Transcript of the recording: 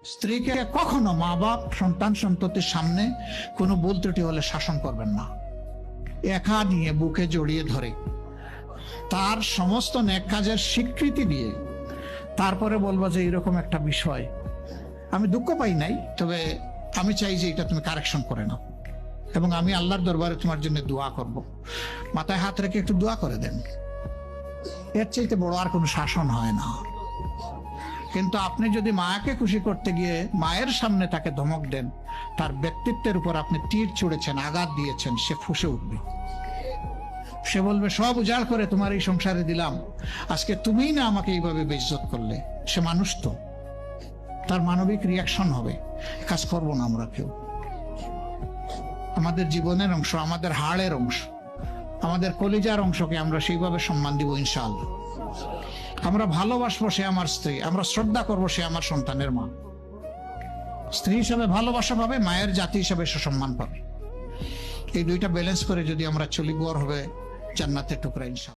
স্ত্রীকে কখনো মা বাপ সন্তান সন্ততির সামনে কোনো ভুল ত্রুটি হলে শাসন করবেন না। একা নিয়ে বুকে জড়িয়ে ধরে তার সমস্ত নেক কাজের স্বীকৃতি দিয়ে তারপরে বলবো যে এরকম একটা বিষয় আমি দুঃখ পাই নাই, তবে আমি চাই যে এটা তুমি কারেকশন করে নাও এবং আমি আল্লাহর দরবারে তোমার জন্য দোয়া করব। মাথায় হাত রেখে একটু দোয়া করে দেন। এর চাইতে বড় আর কোনো শাসন হয় না। কিন্তু আপনি যদি মাকে খুশি করতে গিয়ে মায়ের সামনে তাকে ধমক দেন, তার ব্যক্তিত্বের উপর আপনি তীর ছুঁড়েছেন, আঘাত দিয়েছেন, সে ফুঁসে উঠবে। সে বলবে সব উজাড় করে তোমার এই সংসারে দিলাম, আজকে তুমিই না আমাকে এইভাবে বেইজ্জত করলে। সে মানুষ তো, তার মানবিক রিয়াকশন হবে। কাজ করবো না আমরা কেউ। আমাদের জীবনের অংশ, আমাদের হাড়ের অংশ, আমাদের কলিজার অংশকে আমরা সেইভাবে সম্মান দিব ইনশাআল্লাহ। আমরা ভালোবাসবো, সে আমার স্ত্রী। আমরা শ্রদ্ধা করবো, সে আমার সন্তানের মা। স্ত্রী হিসাবে ভালোবাসা পাবে, মায়ের জাতি হিসাবে সে সম্মান পাবে। এই দুইটা ব্যালেন্স করে যদি আমরা চলি, গড় হবে জান্নাতের টুকরা ইনশাআল্লাহ।